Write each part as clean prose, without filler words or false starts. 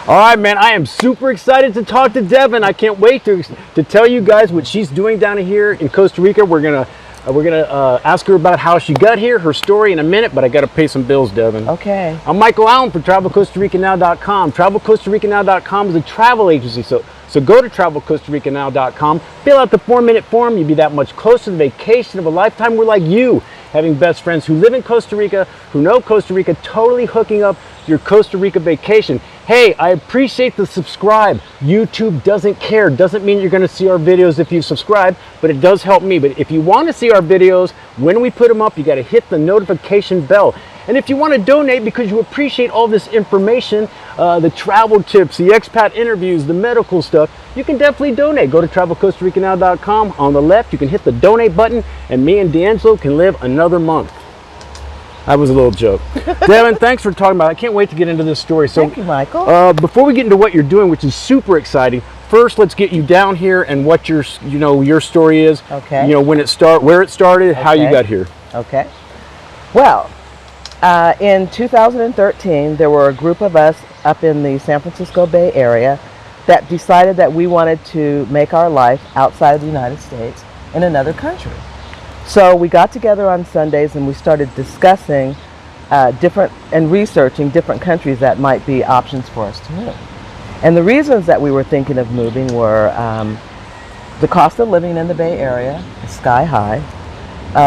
All right, man, I am super excited to talk to Devin. I can't wait to tell you guys what she's doing down here in Costa Rica. We're gonna ask her about how she got here, her story in a minute, but I got to pay some bills, Devin. Okay. I'm Michael Allen for TravelCostaRicaNow.com. TravelCostaRicaNow.com is a travel agency, so go to TravelCostaRicaNow.com, fill out the 4-minute form. You'll be that much closer to the vacation of a lifetime. We're like you, having best friends who live in Costa Rica, who know Costa Rica, totally hooking up your Costa Rica vacation. Hey, I appreciate the subscribe. YouTube doesn't care. Doesn't mean you're going to see our videos if you subscribe, but it does help me. But if you want to see our videos, when we put them up, you got to hit the notification bell. And if you want to donate because you appreciate all this information, the travel tips, the expat interviews, the medical stuff, you can definitely donate. Go to TravelCostaRicaNow.com. On the left, you can hit the donate button, and me and D'Angelo can live another month. That was a little joke. Devin, thanks for talking about it. I can't wait to get into this story. So, thank you, Michael. Before we get into what you're doing, which is super exciting, first let's get you down here and what your story is. Okay. When it where it started, how you got here. Okay. Well, in 2013, there were a group of us up in the San Francisco Bay Area that decided that we wanted to make our life outside of the United States in another country. So we got together on Sundays and we started discussing researching different countries that might be options for us to move. And the reasons that we were thinking of moving were the cost of living in the Bay Area is sky high,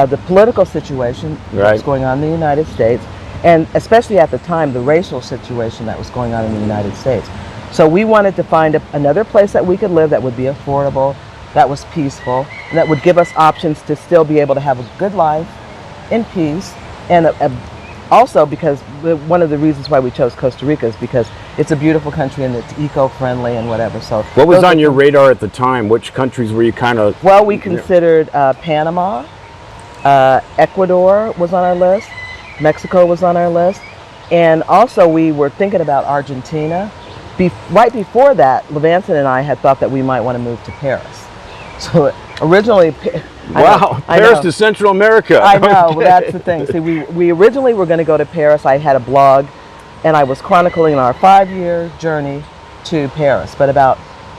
the political situation that's going on in the United States, and especially at the time, the racial situation that was going on in the United States. So we wanted to find another place that we could live that would be affordable, that was peaceful, and that would give us options to still be able to have a good life in peace. And also because one of the reasons why we chose Costa Rica is because it's a beautiful country and it's eco-friendly and whatever. So what was on your radar at the time? Which countries were you kind of... Well, we considered Panama, Ecuador was on our list, Mexico was on our list, and also we were thinking about Argentina. Right before that, Levanson and I had thought that we might want to move to Paris. So originally, Paris to Central America. I know, well, that's the thing. See, we originally were going to go to Paris. I had a blog, and I was chronicling our 5-year journey to Paris. But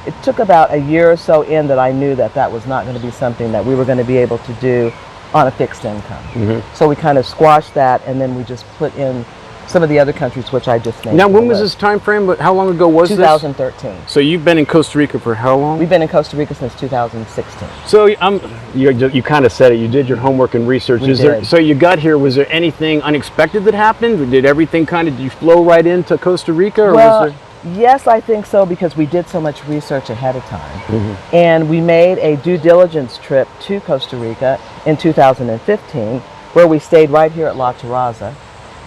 it took about a year or so in that I knew that was not going to be something that we were going to be able to do on a fixed income. Mm-hmm. So we kind of squashed that, and then we just put in some of the other countries, which I just named. Now, when was this time frame? But how long ago was 2013. So you've been in Costa Rica for how long? We've been in Costa Rica since 2016. So you kind of said it. You did your homework and research. So you got here. Was there anything unexpected that happened? Did everything did you flow right into Costa Rica? Or well, was there... yes, I think so, because we did so much research ahead of time. Mm-hmm. And we made a due diligence trip to Costa Rica in 2015, where we stayed right here at La Terraza.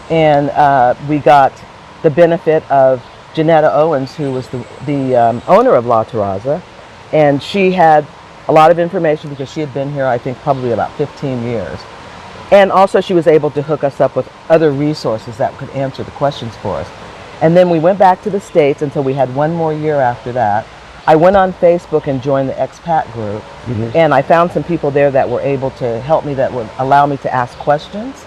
And we got the benefit of Janetta Owens, who was the owner of La Terraza, and she had a lot of information because she had been here, I think, probably about 15 years. And also she was able to hook us up with other resources that could answer the questions for us. And then we went back to the States until we had one more year after that. I went on Facebook and joined the expat group, and I found some people there that were able to help me, that would allow me to ask questions.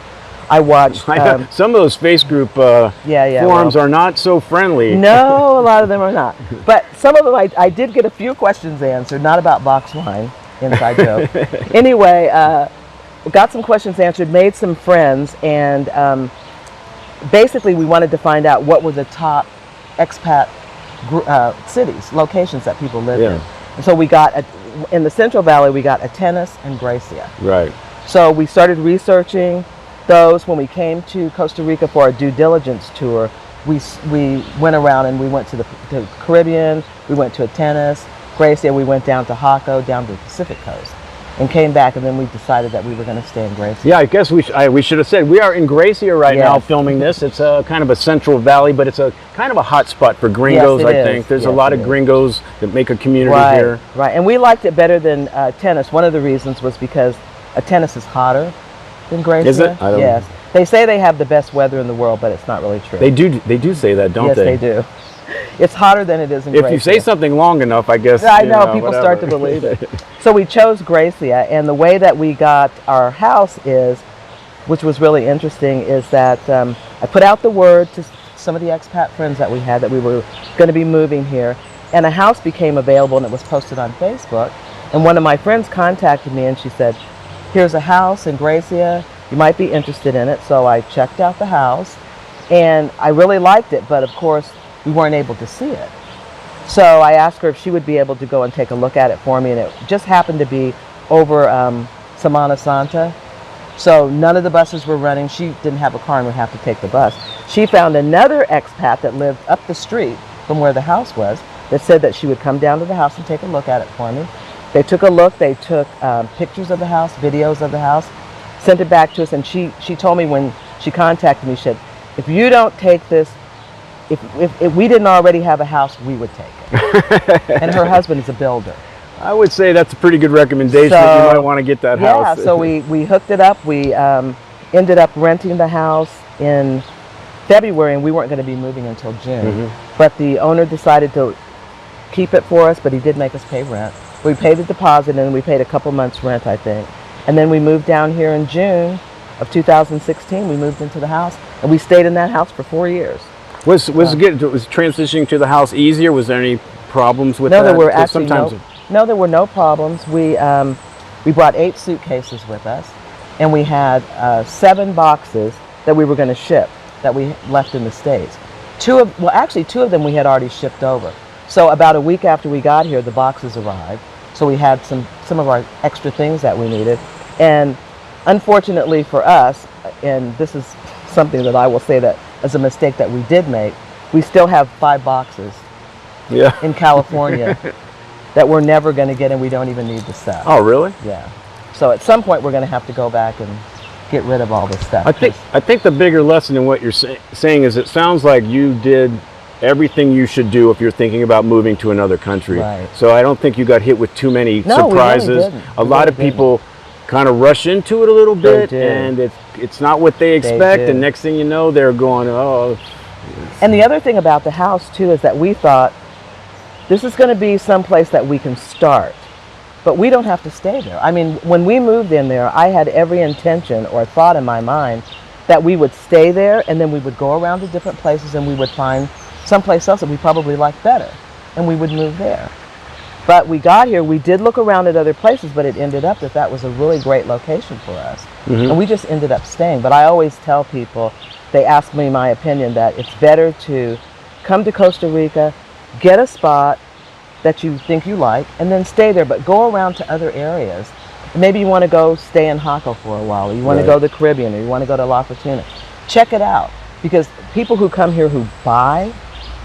I watched... some of those Facebook forums are not so friendly. No, a lot of them are not. But some of them, I did get a few questions answered, not about box wine, inside joke. Anyway, got some questions answered, made some friends, and basically we wanted to find out what were the top expat cities, locations that people live in. And so we got, in the Central Valley, we got Atenas and Gracia. Right. So we started researching those. When we came to Costa Rica for our due diligence tour, we went around and we went to the Caribbean, we went to Atenas, Gracia, we went down to Jaco, down to the Pacific coast, and came back, and then we decided that we were going to stay in Gracia. Yeah, I guess we should have said we are in Gracia right now filming this. It's a kind of a Central Valley, but it's a kind of a hot spot for gringos. I think there's a lot of gringos that make a community here. Right, and we liked it better than Atenas. One of the reasons was because Atenas is hotter than Gracia. Is it? I don't know. They say they have the best weather in the world, but it's not really true. They do say that, don't they? Yes, they do. It's hotter than it is in Gracia. If you say something long enough, I guess. I know, people start to believe it. So we chose Gracia, and the way that we got our house is, which was really interesting, is that I put out the word to some of the expat friends that we had that we were going to be moving here, and a house became available and it was posted on Facebook. And one of my friends contacted me and she said, here's a house in Gracia, you might be interested in it. So I checked out the house and I really liked it, but of course we weren't able to see it. So I asked her if she would be able to go and take a look at it for me, and it just happened to be over Semana Santa. So none of the buses were running. She didn't have a car and would have to take the bus. She found another expat that lived up the street from where the house was that said that she would come down to the house and take a look at it for me. They took a look, they took pictures of the house, videos of the house, sent it back to us, and she told me when she contacted me, she said, if you don't take this, if we didn't already have a house, we would take it. And her husband is a builder. I would say that's a pretty good recommendation if you might want to get that house. Yeah, so we hooked it up. We ended up renting the house in February, and we weren't going to be moving until June. But the owner decided to keep it for us, but he did make us pay rent. We paid the deposit, and we paid a couple months rent, I think. And then we moved down here in June of 2016. We moved into the house, and we stayed in that house for 4 years. Was transitioning to the house easier? Was there any problems with that? No, there were actually sometimes no, there were no problems. We brought 8 suitcases with us, and we had 7 boxes that we were going to ship that we left in the States. 2 of them we had already shipped over. So about a week after we got here, the boxes arrived. So we had some of our extra things that we needed. And unfortunately for us, and this is something that I will say that as a mistake that we did make, we still have 5 boxes in California that we're never going to get, and we don't even need to sell. Oh, really? Yeah. So at some point we're going to have to go back and get rid of all this stuff. I think the bigger lesson in what you're saying is it sounds like you did everything you should do if you're thinking about moving to another country. Right. So I don't think you got hit with too many surprises. We really didn't. A lot of people kind of rush into it a little bit, and it's not what they expect, and next thing you know, they're going, oh. And the other thing about the house too is that we thought this is going to be someplace that we can start, but we don't have to stay there. I mean, when we moved in there, I had every intention or thought in my mind that we would stay there, and then we would go around to different places and we would find someplace else that we probably liked better, and we would move there. But we got here, we did look around at other places, but it ended up that was a really great location for us. And we just ended up staying. But I always tell people, they ask me my opinion, that it's better to come to Costa Rica, get a spot that you think you like, and then stay there, but go around to other areas. Maybe you want to go stay in Jaco for a while, or you want to go to the Caribbean, or you want to go to La Fortuna. Check it out, because people who come here who buy,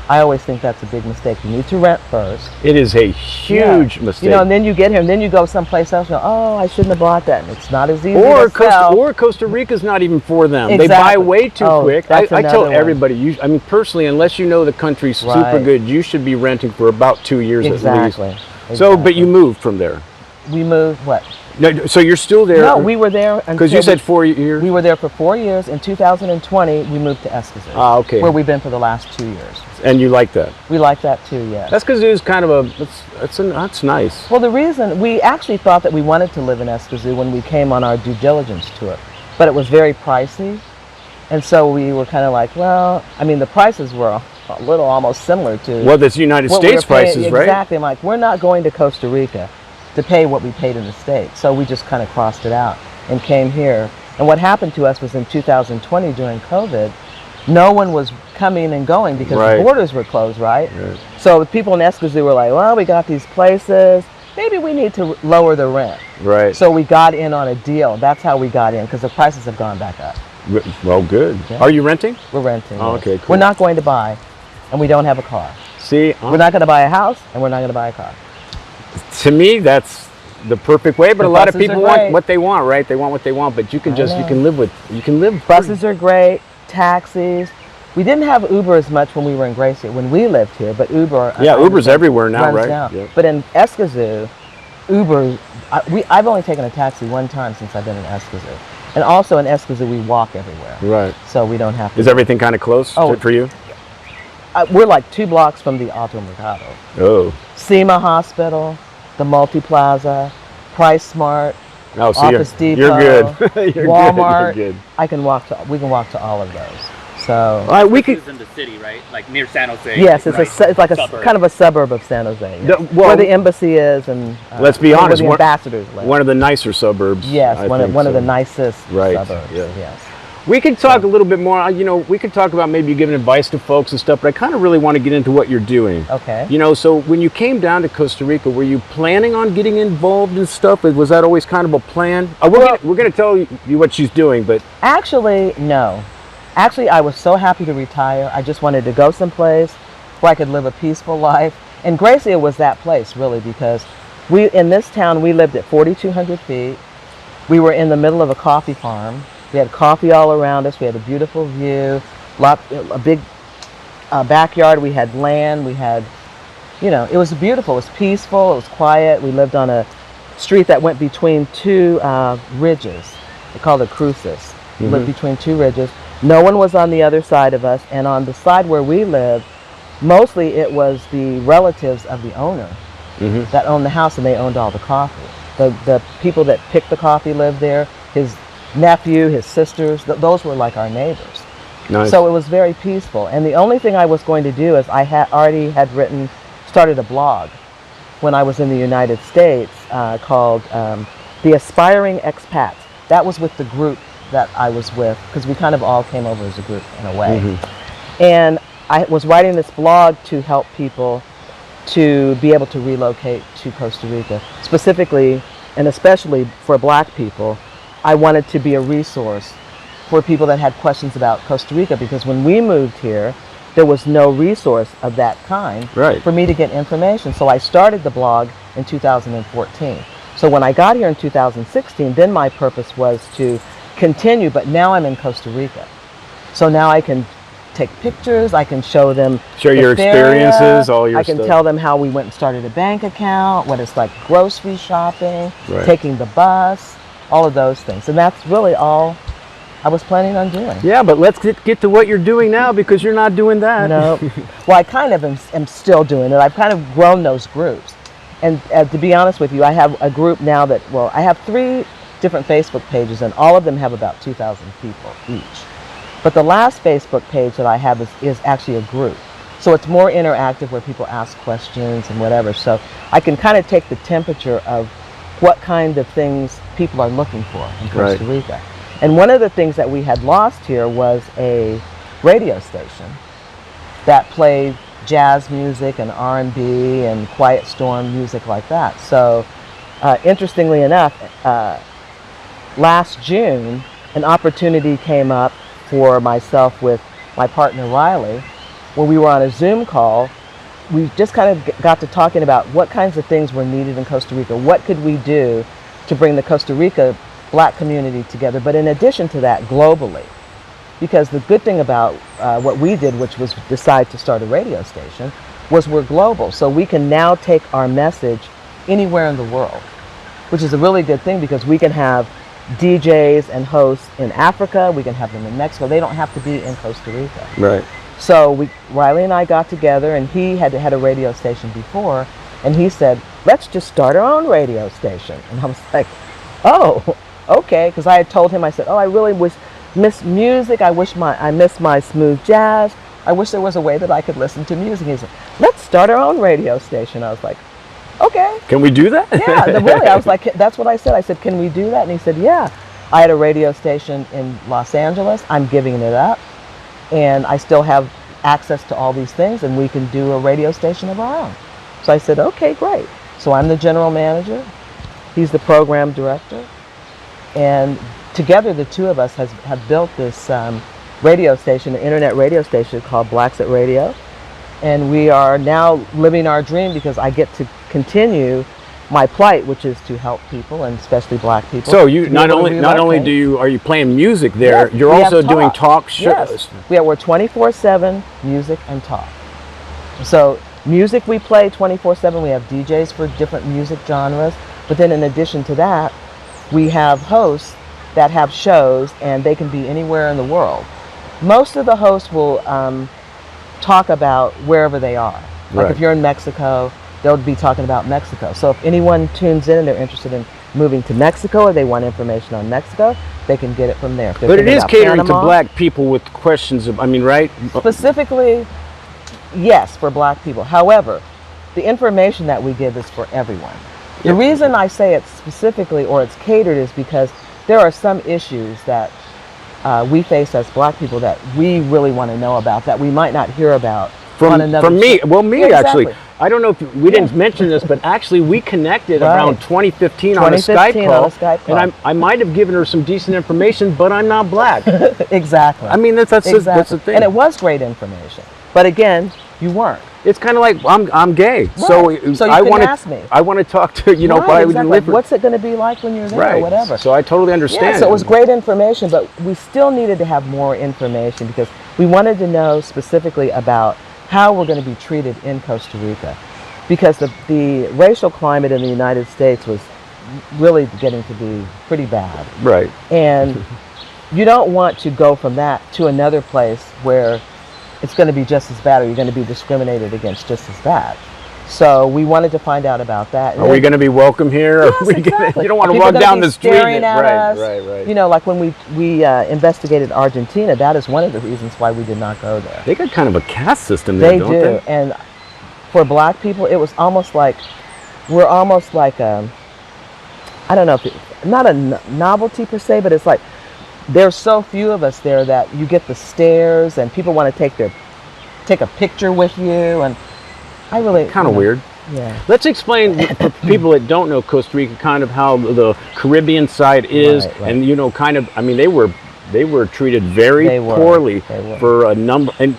I always think that's a big mistake. You need to rent first. It is a huge mistake. You know, and then you get here, and then you go someplace else, and go, oh, I shouldn't have bought that. And it's not as easy to sell. Or Costa Rica's not even for them. Exactly. They buy way too quick. I tell one. everybody, I mean, personally, unless you know the country's super good, you should be renting for about 2 years at least. Exactly. So, but you moved from there. We moved, what? No, so you're still there? No, we were there because you said 4 years. We were there for 4 years. In 2020, we moved to Escazú. Ah, okay. Where we've been for the last 2 years. And you like that? We like that too, yeah. Escazú is kind of that's nice. Well, the reason, we actually thought that we wanted to live in Escazú when we came on our due diligence tour, but it was very pricey. And so we were kind of like, well, I mean, the prices were a little almost similar to... Well, that's United States prices, right? Exactly. I'm like, we're not going to Costa Rica to pay what we paid in the States. So we just kind of crossed it out and came here. And what happened to us was in 2020 during COVID, no one was coming and going because the borders were closed, right? So people in Escazú were like, well, we got these places, maybe we need to lower the rent. Right. So we got in on a deal. That's how we got in, because the prices have gone back up. Well, good. Yeah. Are you renting? We're renting. Oh, yes. okay, cool. We're not going to buy, and we don't have a car. See? We're not going to buy a house, and we're not going to buy a car. To me, that's the perfect way, but The a lot of buses are people want great. what they want, right? They want what they want, but you can live. Buses are great, taxis. We didn't have Uber as much when we were in Gracia, when we lived here, but Uber... Yeah, Uber's everywhere now, runs right? Now. Yep. But in Escazú, Uber, I've only taken a taxi one time since I've been in Escazú. And also in Escazú, we walk everywhere. Right. So we don't have to... Is everything kind of close for you? We're like 2 blocks from the Alto Mercado. Oh. SEMA Hospital, the Multiplaza, Price Smart, Oh, so Office Depot, you're good. You're Walmart. Good. We can walk to all of those. So All right, we This could. is in the city, right? Like near San Jose. yes, right? it's like a Suburb. kind of a suburb of San Jose, yes. Well, where the embassy is, and let's be honest, where the ambassadors live. one of the nicer suburbs. Yes, I one of think, one of so. the nicest Right, suburbs. yeah. Yes. We could talk a little bit more. We could talk about maybe giving advice to folks and stuff, but I kind of really want to get into what you're doing. Okay. So when you came down to Costa Rica, were you planning on getting involved in stuff? Was that always kind of a plan? We're going to tell you what she's doing, but Actually, no. Actually, I was so happy to retire. I just wanted to go someplace where I could live a peaceful life. And Gracia was that place, really, because in this town, we lived at 4,200 feet. We were in the middle of a coffee farm. We had coffee all around us. We had a beautiful view, a big backyard. We had land. We had, it was beautiful. It was peaceful. It was quiet. We lived on a street that went between two ridges. They called it cruces. We lived between two ridges. No one was on the other side of us. And on the side where we lived, mostly it was the relatives of the owner that owned the house, and they owned all the coffee. The people that picked the coffee lived there. His nephew, his sisters, those were like our neighbors. nice. So it was very peaceful. And the only thing I was going to do is I already had started a blog when I was in the United States called The Aspiring Expats. That was with the group that I was with, because we kind of all came over as a group in a way. And I was writing this blog to help people to be able to relocate to Costa Rica, specifically and especially for Black people. I wanted to be a resource for people that had questions about Costa Rica, because when we moved here, there was no resource of that kind Right. for me to get information. So I started the blog in 2014. So when I got here in 2016, then my purpose was to continue, but now I'm in Costa Rica. So now I can take pictures, I can show them Share the your feria, experiences, all your I can stuff. tell them how we went and started a bank account, what it's like grocery shopping, Right. taking the bus, all of those things. And that's really all I was planning on doing. Yeah, but let's get to what you're doing now, because you're not doing that. No. Well, I kind of am still doing it. I've kind of grown those groups. And to be honest with you, I have a group now I have 3 different Facebook pages, and all of them have about 2,000 people each. But the last Facebook page that I have is actually a group. So it's more interactive, where people ask questions and whatever. So I can kind of take the temperature of what kind of things people are looking for in Costa Right. Rica. And one of the things that we had lost here was a radio station that played jazz music and R&B and Quiet Storm music like that. So interestingly enough, last June, an opportunity came up for myself with my partner Riley, where we were on a Zoom call. We just kind of got to talking about what kinds of things were needed in Costa Rica. What could we do to bring the Costa Rica Black community together, but in addition to that, globally. Because the good thing about what we did, which was decide to start a radio station, was we're global. So we can now take our message anywhere in the world, which is a really good thing, because we can have DJs and hosts in Africa, we can have them in Mexico. They don't have to be in Costa Rica. Right. So Riley and I got together, and he had a radio station before, and he said, let's just start our own radio station. And I was like, oh, okay, because I had told him, I said, oh, I really miss music. I miss my smooth jazz. I wish there was a way that I could listen to music. He said, let's start our own radio station. I was like, okay. Can we do that? Yeah, really. I was like, that's what I said. I said, can we do that? And he said, yeah. I had a radio station in Los Angeles. I'm giving it up. And I still have access to all these things, and we can do a radio station of our own. So I said, okay, great. So I'm the general manager. He's the program director. And together, the two of us have built this radio station, an internet radio station called Blackset Radio. And we are now living our dream, because I get to continue my plight, which is to help people, and especially Black people. So you to be not able to only relocate. are you playing music there, Yes, you're we also have doing talk shows. Yes. We're 24/7 music and talk. So music we play 24/7. We have DJs for different music genres. But then in addition to that, we have hosts that have shows, and they can be anywhere in the world. Most of the hosts will talk about wherever they are. Like Right. if you're in Mexico, they'll be talking about Mexico. So if anyone tunes in and they're interested in moving to Mexico or they want information on Mexico, they can get it from there. If they're But it thinking is about catering Panama, to black people with questions of, I mean, right? specifically, yes, for black people. However, the information that we give is for everyone. The reason I say it's specifically or it's catered is because there are some issues that we face as black people that we really want to know about that we might not hear about on another From me, show. well, me Yeah, actually, exactly. I don't know if we didn't mention this, but actually we connected Right. around 2015 on a 2015 Skype call, on a Skype call. and I might have given her some decent information, but I'm not black. Exactly. I mean, that's the thing. And it was great information. But again, you weren't. It's kind of like I'm gay, Right. so So you I can want ask me. I want to talk to if Right, I would exactly. live. What's it going to be like when you're there right? or whatever? So I totally understand. Yeah, so it was great information, but we still needed to have more information because we wanted to know specifically about how we're going to be treated in Costa Rica. Because the racial climate in the United States was really getting to be pretty bad. Right. And you don't want to go from that to another place where it's going to be just as bad or you're going to be discriminated against just as bad. So we wanted to find out about that. Are we going to be welcome here? Yes, Are we gonna, exactly. you don't want to People run are gonna down be the street. staring at us. Right. You know, like when we investigated Argentina, that is one of the reasons why we did not go there. They got kind of a caste system there, They don't do, they? and for black people, it was almost like we're almost like I don't know if not a novelty per se, but it's like there's so few of us there that you get the stares and people want to take a picture with you, and I really Kind of weird. Yeah. Let's explain for people that don't know Costa Rica kind of how the Caribbean side is, Right. and kind of. I mean, they were treated very They were. poorly They were. for a number, and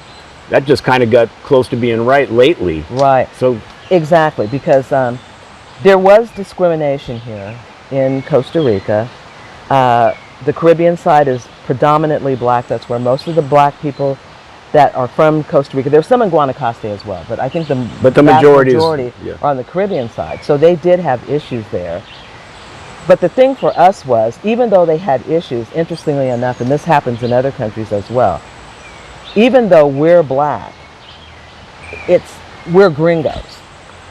that just kind of got close to being right lately. Right. So Exactly, because there was discrimination here in Costa Rica. The Caribbean side is predominantly black. That's where most of the black people that are from Costa Rica. There's some in Guanacaste as well, but I think the But the vast majority is- majority yeah. are on the Caribbean side. So they did have issues there. But the thing for us was, even though they had issues, interestingly enough, and this happens in other countries as well, even though we're black, we're gringos.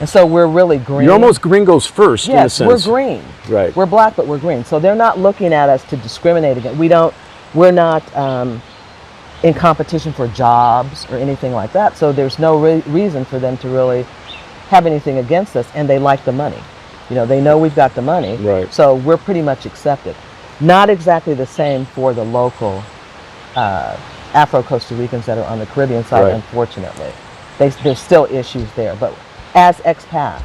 And so we're really green. you're almost gringos first, in a Yes, we're sense. green. Right. We're black, but we're green. So they're not looking at us to discriminate against. We're not in competition for jobs or anything like that. So there's no reason for them to really have anything against us, and they like the money. You know, they know we've got the money. Right. So we're pretty much accepted. Not exactly the same for the local Afro-Costa Ricans that are on the Caribbean side, Right. unfortunately. There's still issues there. But as expats,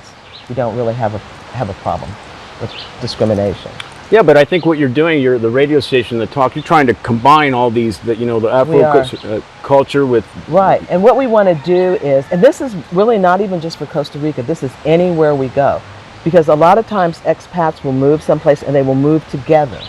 we don't really have a problem with discrimination. Yeah, but I think what you're doing, the radio station, the talk, you're trying to combine all these, the Afro culture with. Right, and what we want to do is, and this is really not even just for Costa Rica, this is anywhere we go. Because a lot of times expats will move someplace and they will move together.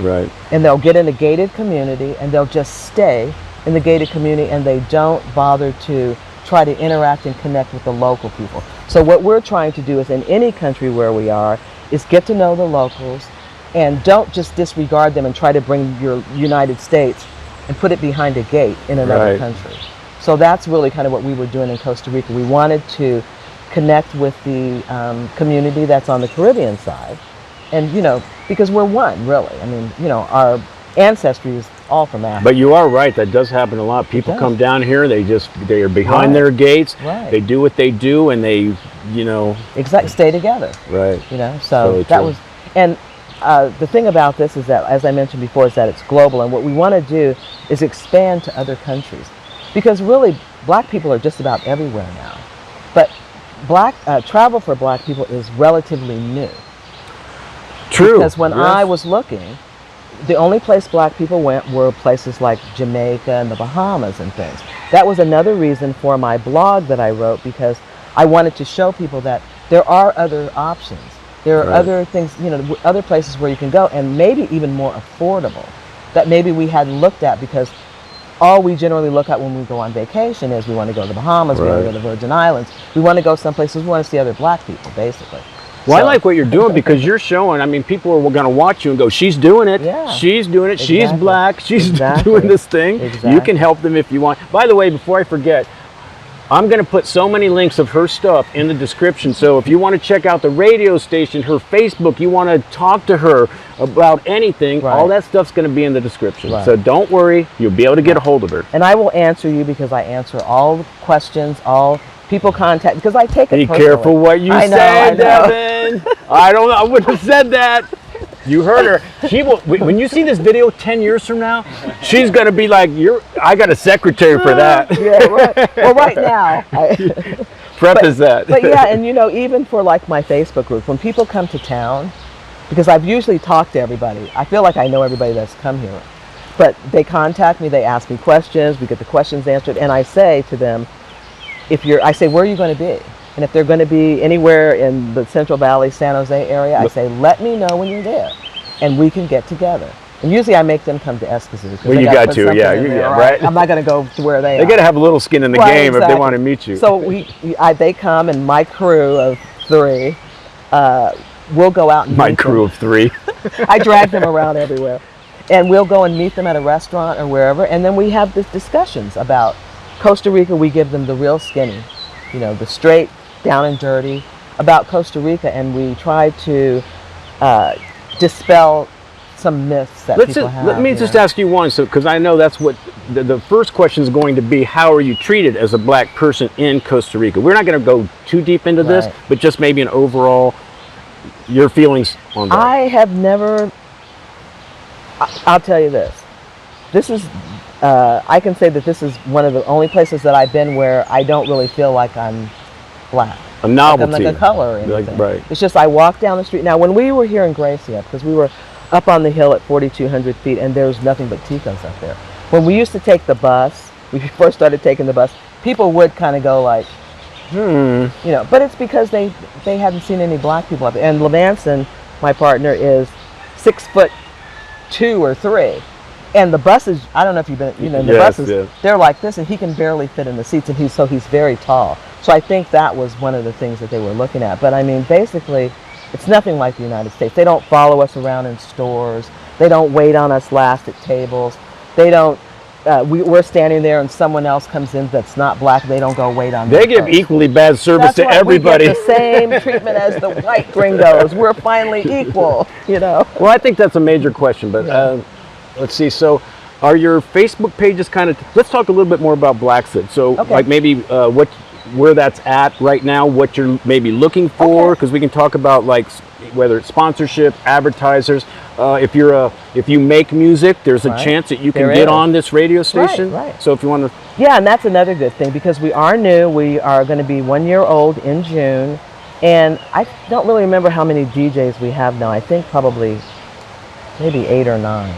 Right. And they'll get in a gated community and they'll just stay in the gated community and they don't bother to try to interact and connect with the local people. So what we're trying to do is in any country where we are is get to know the locals and don't just disregard them and try to bring your United States and put it behind a gate in another Right. country. So that's really kind of what we were doing in Costa Rica. We wanted to connect with the community that's on the Caribbean side. And, because we're one, really. I mean, our ancestry is all from Africa. But you are right. That does happen a lot. People does. come down here. They are behind Right. their gates. Right. They do what they do, and they, Exactly, stay together. Right. So Totally that true. was, and the thing about this is that, as I mentioned before, is that it's global, and what we want to do is expand to other countries, because really, black people are just about everywhere now. But travel for black people is relatively new. True. Because when Yes. I was looking, the only place black people went were places like Jamaica and the Bahamas and things. That was another reason for my blog that I wrote, because I wanted to show people that there are other options. There are Right. other things, other places where you can go, and maybe even more affordable, that maybe we hadn't looked at, because all we generally look at when we go on vacation is we want to go to the Bahamas, we want to Right. go to the Virgin Islands, we want to go someplace, we want to see other black people, basically. Well, I So- like what you're doing because you're showing. I mean, people are going to watch you and go, "She's doing it. Yeah. She's doing it. She's Exactly. black. She's Exactly. doing this thing." You Exactly. can help them if you want. By the way, before I forget, I'm going to put so many links of her stuff in the description. So if you want to check out the radio station, her Facebook, you want to talk to her about anything, Right. all that stuff's going to be in the description. Right. So don't worry, you'll be able to get a hold of her. And I will answer you because I answer all the questions, all people contact, because I take it Be personally. careful what you I know, say, I know. Devin. I don't know. I wouldn't have said that. You heard her. She will. When you see this video 10 years from now, she's gonna be like, I got a secretary for that." Yeah, right. Well, right now, Preface that. but yeah, and you know, even for like my Facebook group, when people come to town, because I've usually talked to everybody, I feel like I know everybody that's come here, but they contact me, they ask me questions, we get the questions answered, and I say to them, I say, where are you going to be? And if they're going to be anywhere in the Central Valley, San Jose area, I say, let me know when you're there, and we can get together. And usually I make them come to Escazú. 'Cause Well, they you gotta got put to, something yeah, in you- there, yeah, or right. I'm not going to go to where they They are. got to have a little skin in the Right, game if they exactly. want to meet you. So they come, and my crew of 3 will go out and My meet crew them. of 3. I drag them around everywhere. And we'll go and meet them at a restaurant or wherever, and then we have these discussions about Costa Rica. We give them the real skinny, you know, the straight, down and dirty about Costa Rica, and we try to dispel some myths that people have. Let me just ask you one, because I know that's what the first question is going to be. How are you treated as a black person in Costa Rica? We're not going to go too deep into this, Right. but just maybe an overall, your feelings on that. I have never. I'll tell you this. This is. I can say that this is one of the only places that I've been where I don't really feel like I'm black. A novelty. Like I'm like a color or Like, anything. right. It's just I walk down the street. Now, when we were here in Gracia, because we were up on the hill at 4,200 feet, and there's nothing but Ticos up there. When we used to take the bus, we first started taking the bus, people would kind of go like, you know, but it's because they hadn't seen any black people up there. And Levanson, my partner, is 6'2" or 3. And the buses, I don't know if you've been, you know, the Yes, buses, yes. they're like this, and he can barely fit in the seats, and he's very tall. So I think that was one of the things that they were looking at. But I mean, basically, it's nothing like the United States. They don't follow us around in stores. They don't wait on us last at tables. They don't, we're standing there and someone else comes in that's not black. They don't go wait on They them give first. equally bad service That's to why everybody. We get the same treatment as the white gringos. We're finally equal, you know. Well, I think that's a major question, but let's see. So, are your Facebook pages kind of? Let's talk a little bit more about Blackfoot. So, Okay. like maybe where that's at right now, what you're maybe looking for, because we can talk about like whether it's sponsorship, advertisers. If you make music, there's a Right. chance that you can There get is. on this radio station. right. So if you want to, Yeah, and that's another good thing because we are new. We are going to be 1 year old in June. And I don't really remember how many DJs we have now. I think probably maybe 8 or 9.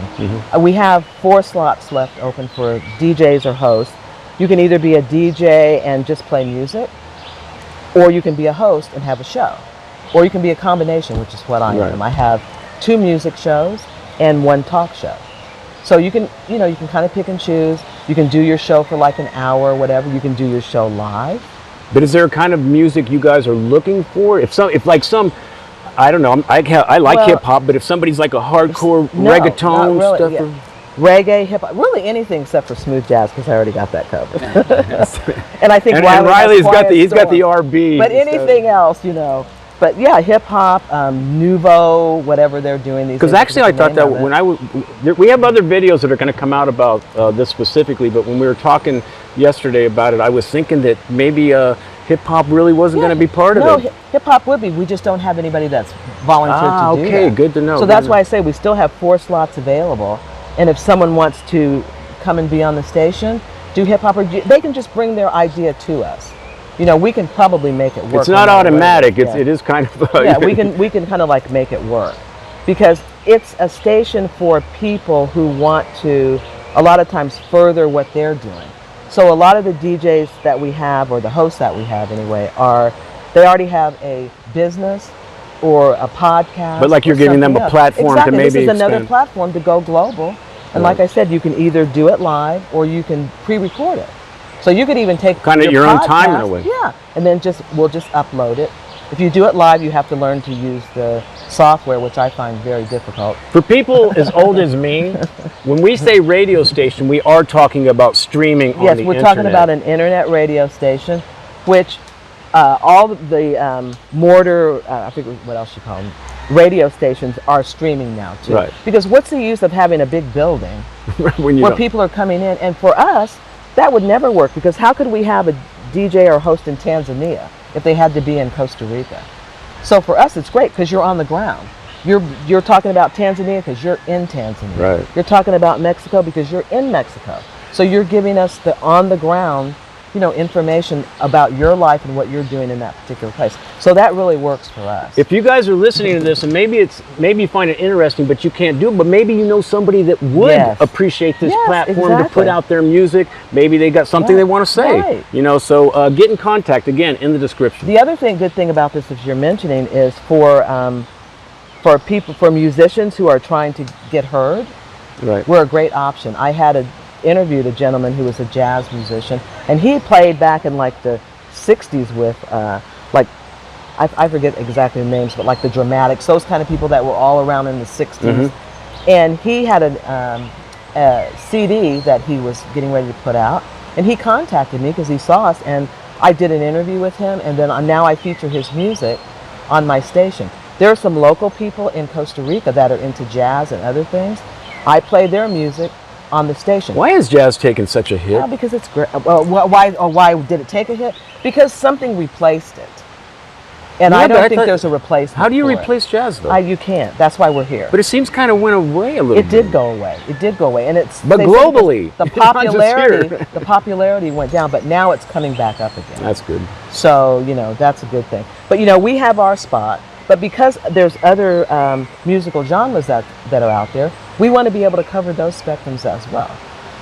We have 4 slots left open for DJs or hosts. You can either be a DJ and just play music, or you can be a host and have a show. Or you can be a combination, which is what I Right. am. I have 2 music shows and 1 talk show. So you can kind of pick and choose. You can do your show for like an hour or whatever. You can do your show live. but is there a kind of music you guys are looking for? If I don't know. I like Well, hip hop, but if somebody's like a hardcore No, reggaeton not really, stuff, yeah. Reggae, hip hop, really anything except for smooth jazz because I already got that covered. And I think and Riley has Riley's got Quiet he's got the Storm. RB. But anything else, you know. But yeah, hip hop, nouveau, whatever they're doing these Because days, actually, I the thought name that of it. when we have other videos that are going to come out about this specifically, but when we were talking yesterday about it, I was thinking that maybe hip hop really wasn't going to be part of it. Hip hop would be. We just don't have anybody that's volunteered to do okay, that. good to know. So that's why I say we still have 4 slots available, and if someone wants to come and be on the station, do hip hop, or they can just bring their idea to us. You know, we can probably make it work. It's not no matter what automatic. it is. It is kind of. Yeah, we can kind of like make it work because it's a station for people who want to a lot of times further what they're doing. So a lot of the DJs that we have, or the hosts that we have anyway, they already have a business or a podcast. But like you're or giving them something a else. platform to exactly. maybe This is another expand. platform to go global. And like I said, you can either do it live or you can pre-record it. So you could even take Kind of your own time in a podcast, way. Yeah, and then we'll just upload it If you do it live, you have to learn to use the software, which I find very difficult. For people as old as me, when we say radio station, we are talking about streaming on Yes, the we're internet. talking about an internet radio station, which all the mortar, I forget what else you call them, radio stations are streaming now too. Right. Because what's the use of having a big building when you where don't- people are coming in? And for us, that would never work, because how could we have a DJ or host in Tanzania if they had to be in Costa Rica? So for us, it's great because you're on the ground. You're talking about Tanzania because you're in Tanzania. Right. You're talking about Mexico because you're in Mexico. So you're giving us the on the ground, information about your life and what you're doing in that particular place. So that really works for us. If you guys are listening to this, and maybe you find it interesting, but you can't do it, but maybe you know somebody that would Yes. appreciate this Yes, platform to exactly. put out their music. Maybe they got something they want to say. Right. So get in contact again in the description. The other good thing about this, as you're mentioning, is for musicians who are trying to get heard, Right. we're a great option. I had interviewed a gentleman who was a jazz musician, and he played back in like the 60s with I forget exactly the names, but like the Dramatics, those kind of people that were all around in the 60s. And he had a CD that he was getting ready to put out, and he contacted me because he saw us, and I did an interview with him, and then now I feature his music on my station. There are some local people in Costa Rica that are into jazz and other things. I play their music on the station. Why is jazz taking such a hit? Well, because it's great. Why did it take a hit? Because something replaced it. And Yeah, I but don't I think thought- there's a replacement. How do you for it. replace jazz though? You can't. That's why we're here. But it seems kind of went away a little It bit. did go away. It did go away, and it's. But they said globally, the not just popularity, here. the popularity went down, but now it's coming back up again. That's good. So that's a good thing. But we have our spot. But because there's other musical genres that are out there, we want to be able to cover those spectrums as well.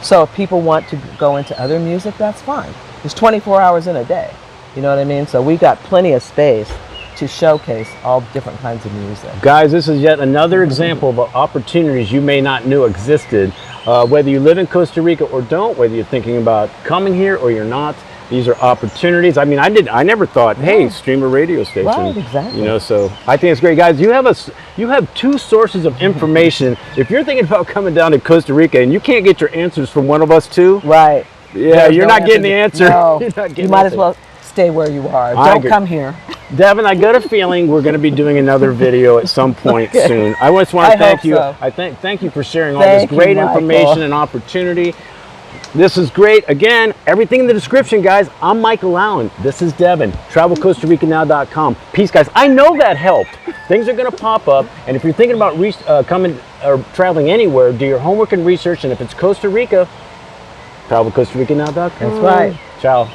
So if people want to go into other music, that's fine. There's 24 hours in a day. You know what I mean? So we've got plenty of space to showcase all different kinds of music. Guys, this is yet another example of opportunities you may not know existed. Whether you live in Costa Rica or don't, whether you're thinking about coming here or you're not, these are opportunities. I mean, I never thought, hey, stream a radio station. Right, exactly. So I think it's great. Guys, you have two sources of information. If you're thinking about coming down to Costa Rica and you can't get your answers from one of us two, Right. yeah, There's you're no not getting the answer. No. You're not getting You might the as well stay where you are. I Don't agree. come here. Devin, I got a feeling we're going to be doing another video at some point soon. I just want I to thank hope you. so. I thank you for sharing all Thank this you, great Michael. information and opportunity. This is great. Again, everything in the description, guys. I'm Michael Allen. This is Devin. TravelCostaRicaNow.com. Peace, guys. I know that helped. Things are going to pop up, and if you're thinking about coming or traveling anywhere, do your homework and research. And if it's Costa Rica, TravelCostaRicaNow.com. That's right. Ciao.